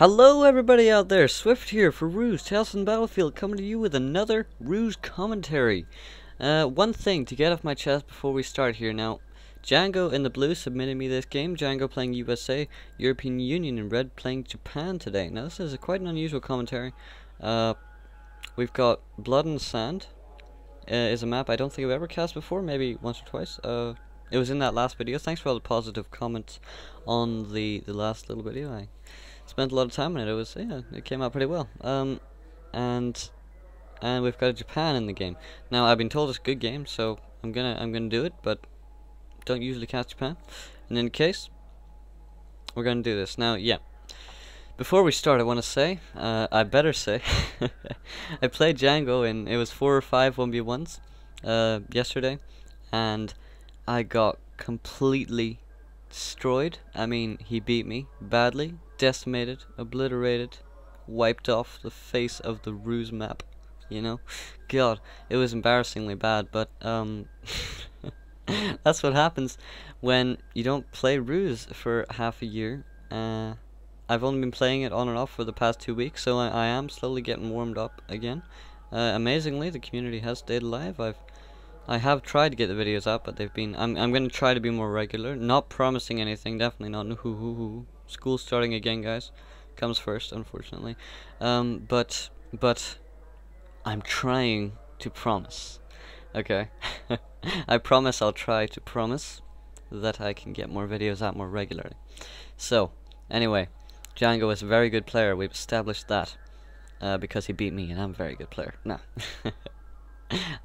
Hello everybody out there, Swift here for Ruse, Tales from Battlefield, coming to you with another Ruse commentary. One thing to get off my chest before we start here now. Jango in the blue submitted me this game, Jango playing USA, European Union in red playing Japan today. Now this is quite an unusual commentary. We've got Blood and Sand, is a map I don't think I've ever cast before, maybe once or twice. It was in that last video. Thanks for all the positive comments on the last little video. I spent a lot of time on it. It came out pretty well. And we've got Japan in the game. Now I've been told it's a good game, so I'm gonna do it, but don't usually cast Japan. In any case, we're gonna do this. Now, yeah. Before we start, I want to say, I better say, I played Jango and it was 4 or 5 1v1s yesterday, and I got completely destroyed. I mean, he beat me badly, decimated, obliterated, wiped off the face of the Ruse map, you know. God, it was embarrassingly bad, but that's what happens when you don't play Ruse for half a year. I've only been playing it on and off for the past 2 weeks, so I am slowly getting warmed up again. Amazingly, the community has stayed alive. I have tried to get the videos out, but they've been. I'm going to try to be more regular. Not promising anything. Definitely not. School's starting again, guys. Comes first, unfortunately. But I'm trying to promise. Okay. I promise I'll try to promise that I can get more videos out more regularly. So, anyway, Jango is a very good player. We've established that because he beat me, and I'm a very good player. No.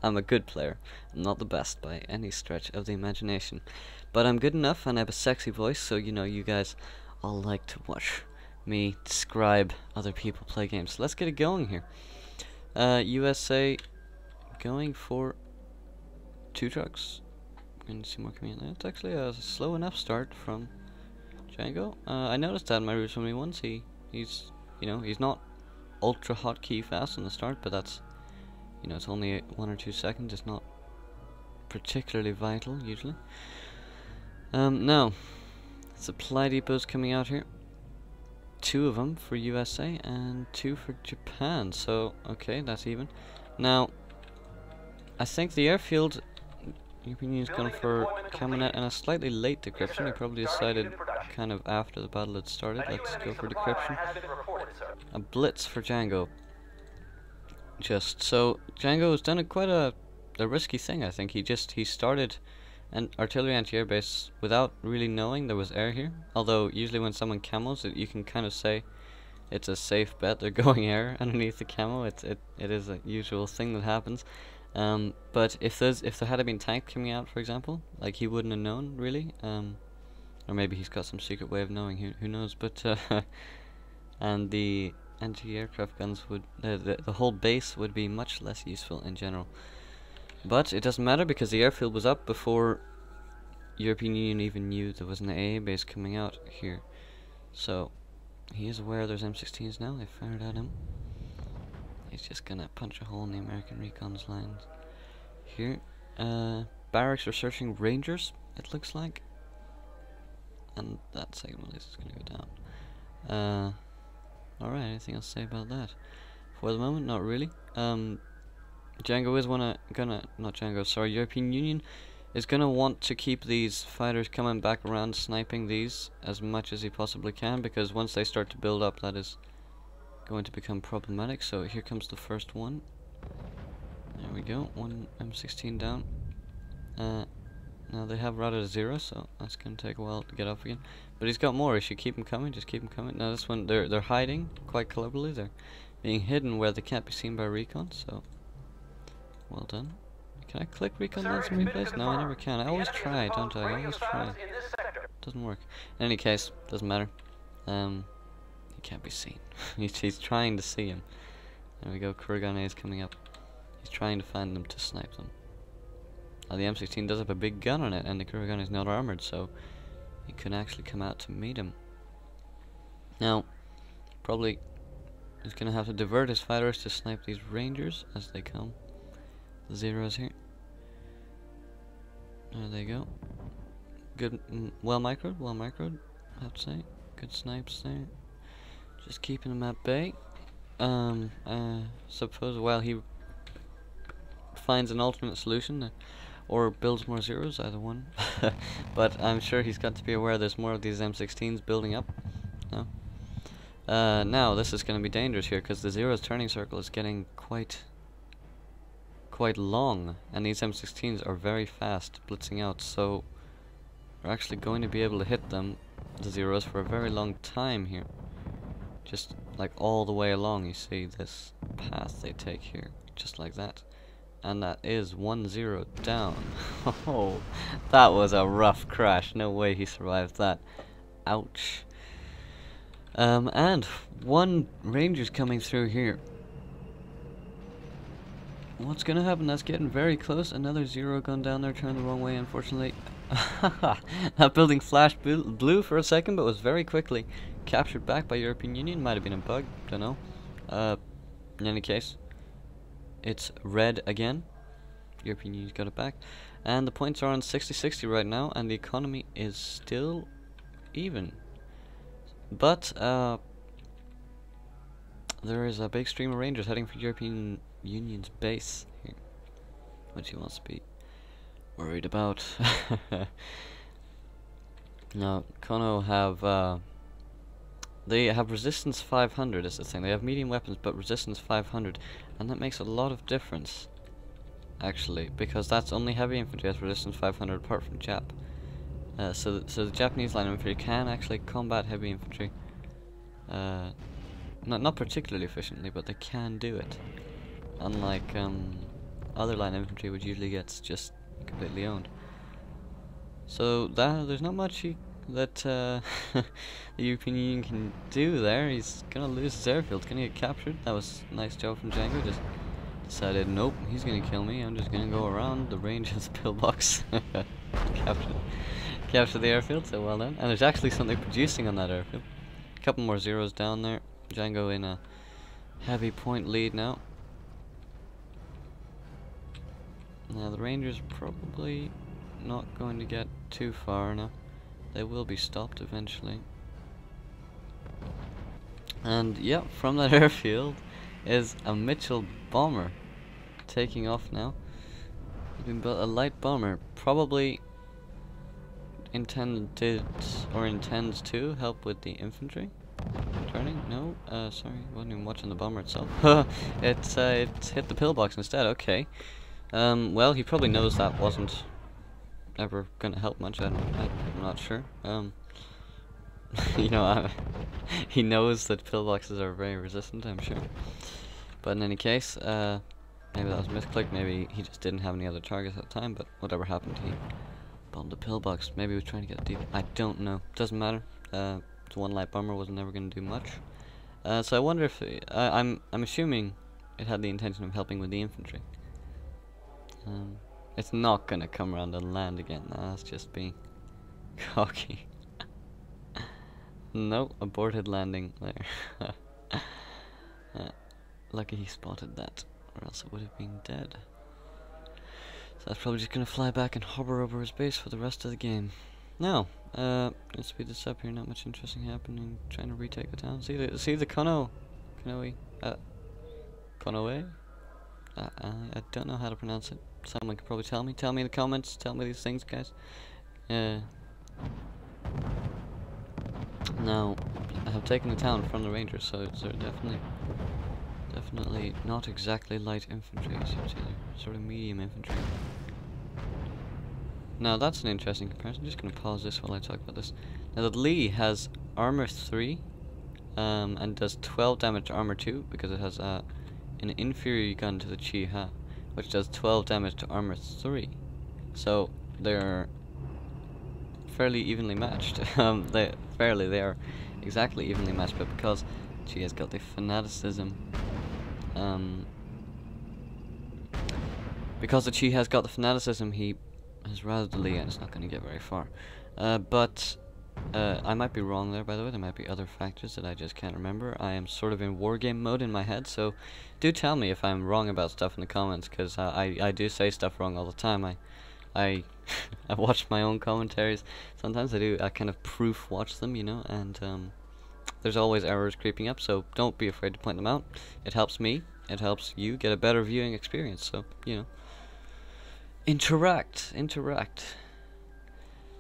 I'm a good player. I'm not the best by any stretch of the imagination. But I'm good enough and I have a sexy voice, so you know you guys all like to watch me describe other people play games. So let's get it going here. USA going for 2 trucks. Going to see more coming in. It's actually a slow enough start from Jango. I noticed that in my Ruse 1v1s. He's not ultra hotkey fast on the start, but that's, you know, it's only 1 or 2 seconds. It's not particularly vital usually. Now, supply depots coming out here. 2 of them for USA and 2 for Japan. So okay, that's even. Now, I think the airfield European Union's gone for Cabinet and a slightly late decryption. He probably decided kind of after the battle had started. Let's go for decryption. A blitz for Jango. Just so Jango has done quite a risky thing. I think he started an artillery anti-air base without really knowing there was air here. Although usually when someone camos it, you can kind of say it's a safe bet they're going air underneath the camo. It is a usual thing that happens. But if there had been tank coming out, for example, like he wouldn't have known really. Or maybe he's got some secret way of knowing. Who knows? But and the anti-aircraft guns would the whole base would be much less useful in general. But it doesn't matter because the airfield was up before European Union even knew there was an AA base coming out here. So he is aware there's M16s now. They fired at him. He's just gonna punch a hole in the American recon's lines here. Barracks are searching Rangers, it looks like, and that signal is gonna go down. Alright, anything else to say about that? For the moment, not really. Jango is European Union is gonna want to keep these fighters coming back around sniping these as much as he possibly can, because once they start to build up, that is going to become problematic. So here comes the first one. There we go, 1 M16 down. Now they have routed a 0, so that's gonna take a while to get off again. But he's got more. He should keep him coming. Just keep him coming. Now this one, they're hiding quite cleverly. They're being hidden where they can't be seen by recon. So well done. Can I click recon lens and replace? No, I never can. I always try, don't I? I always try. Doesn't work. In any case, doesn't matter. He can't be seen. he's trying to see him. There we go. Kurgan is coming up. He's trying to find them to snipe them. Now the M16 does have a big gun on it, and the Kurgan is not armored, so he can actually come out to meet him. Now, probably he's gonna have to divert his fighters to snipe these Rangers as they come. The zeros here. There they go. Good, well microed, I have to say. Good snipes there. Just keeping him at bay. Suppose while he finds an alternate solution, or builds more zeros, either one. But I'm sure he's got to be aware there's more of these M16s building up. No. Now this is going to be dangerous here because the zeros turning circle is getting quite long, and these M16s are very fast blitzing out, so we're actually going to be able to hit them, the zeros, for a very long time here. Just like all the way along, you see this path they take here, just like that. And that is 1-0 down. Oh, that was a rough crash. No way he survived that. Ouch. And one ranger's coming through here. What's gonna happen? That's getting very close. Another zero gun down there, turned the wrong way, unfortunately. That building flashed blue for a second, but was very quickly captured back by European Union. Might have been a bug, don't know. In any case, it's red again. European Union's got it back. And the points are on 60-60 right now, and the economy is still even. But, there is a big stream of Rangers heading for European Union's base here, which he wants to be worried about. Now, Kono have, they have resistance 500 is the thing. They have medium weapons, but resistance 500, and that makes a lot of difference, actually, because that's only heavy infantry has resistance 500 apart from Jap. So the Japanese line infantry can actually combat heavy infantry. Not particularly efficiently, but they can do it. Unlike other line infantry, which usually gets just completely owned. So there's not much that the European Union can do there. He's gonna lose his airfield. He's gonna get captured. That was a nice job from Jango. Just decided, nope, he's gonna kill me. I'm just gonna go around the range of the pillbox. Capture the airfield. So well done. And there's actually something producing on that airfield. A couple more zeros down there. Jango in a heavy point lead now. Now the Rangers probably not going to get too far now. They will be stopped eventually. And yep, from that airfield is a Mitchell bomber taking off now. It's been built a light bomber, probably intended or intends to help with the infantry. Turning? No, sorry, wasn't even watching the bomber itself. It's hit the pillbox instead. Okay. Well, he probably knows that wasn't ever gonna help much. I'm not sure. You know, he knows that pillboxes are very resistant, I'm sure. But in any case, maybe that was a misclick. Maybe he just didn't have any other targets at the time. But whatever happened, he bombed the pillbox. Maybe he was trying to get deep. I don't know. Doesn't matter. The one light bomber was never going to do much. So I wonder if I'm assuming it had the intention of helping with the infantry. It's not going to come around and land again. No, that's just being cocky. No, aborted landing there. Lucky he spotted that, or else it would have been dead. So that's probably just going to fly back and hover over his base for the rest of the game. Now, let's speed this up here. Not much interesting happening. Trying to retake the town. See the Konoe, Konoe. I don't know how to pronounce it. Someone could probably tell me. Tell me in the comments. Tell me these things, guys. Now, I have taken the town from the Rangers, so it's definitely not exactly light infantry. It's sort of medium infantry. Now that's an interesting comparison. I'm just going to pause this while I talk about this. Now the Lee has armor 3 and does 12 damage to armor 2 because it has an inferior gun to the Chi-Ha, which does 12 damage to armor 3. So they're fairly evenly matched. They are exactly evenly matched, but because Chi has got the fanaticism, because the Chi has got the fanaticism, he has routed the Lee, and it's not going to get very far. But I might be wrong there, by the way. There might be other factors that I just can't remember. I am sort of in wargame mode in my head, so do tell me if I'm wrong about stuff in the comments, because I do say stuff wrong all the time. I watch my own commentaries. Sometimes I kind of proof watch them, you know, and there's always errors creeping up, so don't be afraid to point them out. It helps me, it helps you get a better viewing experience, so, you know. Interact.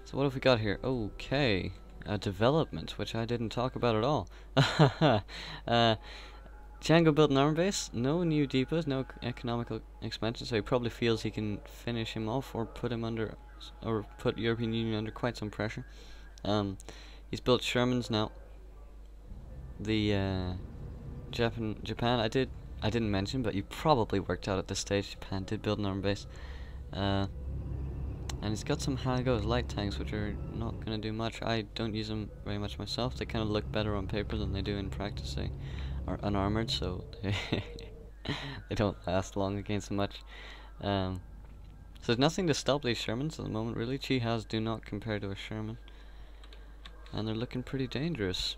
So what have we got here? Okay, development, which I didn't talk about at all. Jango built an armor base, no new depots, no economical expansion, so he probably feels he can finish him off or put him under, or put European Union under quite some pressure. He's built Shermans now. The Japan, I didn't mention, but you probably worked out at this stage. Japan did build an armor base, and he's got some Hagos light tanks, which are not gonna do much. I don't use them very much myself. They kind of look better on paper than they do in practice. They are unarmored, so they don't last long against much. So there's nothing to stop these Shermans at the moment, really. Chi-Has do not compare to a Sherman, and they're looking pretty dangerous.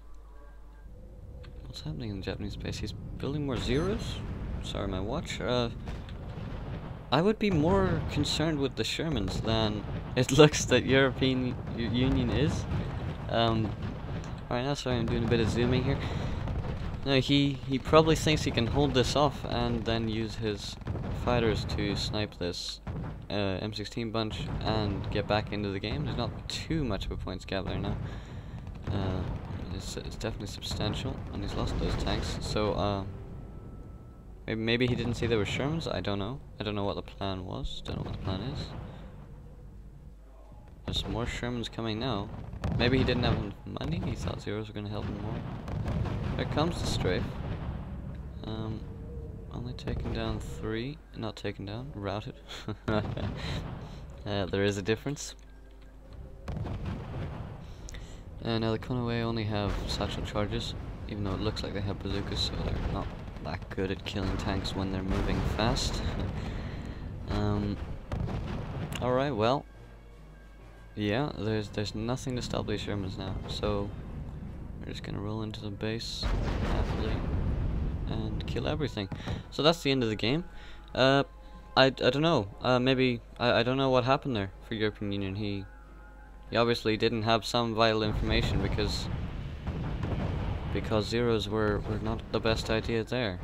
What's happening in the Japanese base? He's building more Zeros? Sorry, my watch. I would be more concerned with the Shermans than it looks that European Union is. Alright, now sorry, I'm doing a bit of zooming here. No, he probably thinks he can hold this off and then use his fighters to snipe this M16 bunch and get back into the game. There's not too much of a points gap there now. It's definitely substantial, and he's lost those tanks. So maybe he didn't see there were Shermans. I don't know. I don't know what the plan was. Don't know what the plan is. There's more Shermans coming now. Maybe he didn't have enough money. He thought Zeros were going to help him more. There comes the strafe. Only taken down 3. Not taken down. Routed. There is a difference. Now the Konoe only have satchel charges, even though it looks like they have bazookas, so they're not that good at killing tanks when they're moving fast. Alright, well, yeah, there's nothing to stop these Shermans now, so we're just gonna roll into the base happily and kill everything. So that's the end of the game. I don't know, maybe, I don't know what happened there for European Union. He obviously didn't have some vital information because Zeros were not the best idea there.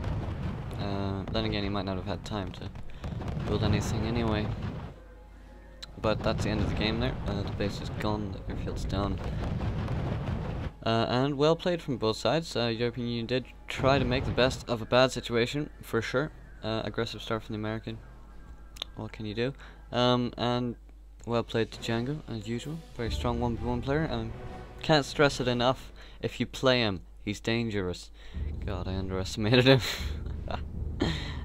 Then again, he might not have had time to build anything anyway. But that's the end of the game there. The base is gone, the airfield's down. And well played from both sides. European Union did try to make the best of a bad situation, for sure. Aggressive start from the American. What can you do? And well played to Jango, as usual. Very strong 1v1 player. Can't stress it enough. If you play him, he's dangerous. God, I underestimated him.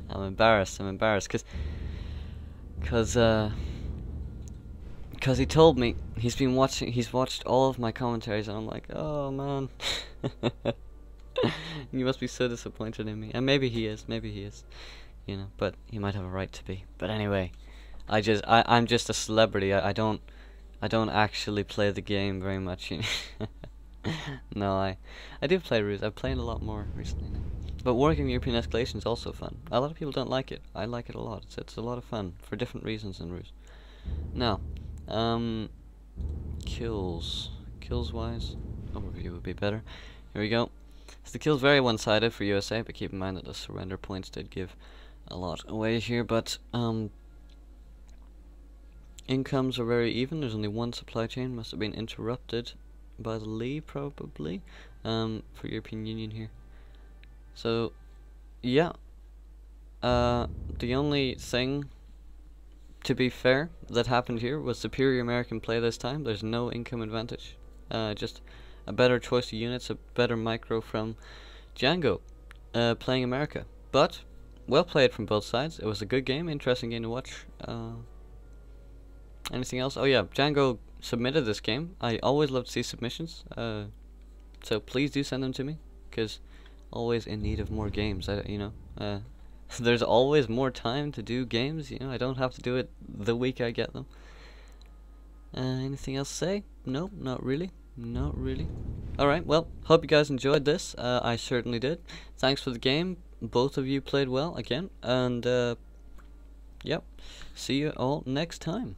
I'm embarrassed. Cause he told me he's watched all of my commentaries, and I'm like, oh man. You must be so disappointed in me. And maybe he is, you know, but he might have a right to be. But anyway, I'm just a celebrity. I don't actually play the game very much. You know? No, I do play Ruse. I've played a lot more recently now. But working European escalation is also fun. A lot of people don't like it. I like it a lot. It's a lot of fun for different reasons in Ruse. Now, kills wise, overview would be better. Here we go. So the kill's very one-sided for USA, but keep in mind that the surrender points did give a lot away here. But incomes are very even. There's only one supply chain. Must have been interrupted by the Lee, probably, for European Union here. So, yeah. The only thing, to be fair, that happened here was superior American play this time. There's no income advantage. Just a better choice of units, a better micro from Jango, playing America. But, well played from both sides. It was a good game, interesting game to watch. Anything else? Oh yeah, Jango submitted this game. I always love to see submissions, so please do send them to me, because always in need of more games. There's always more time to do games, you know. I don't have to do it the week I get them. Anything else to say? No, not really. Alright, well, hope you guys enjoyed this. I certainly did. Thanks for the game. Both of you played well again, and yep, see you all next time.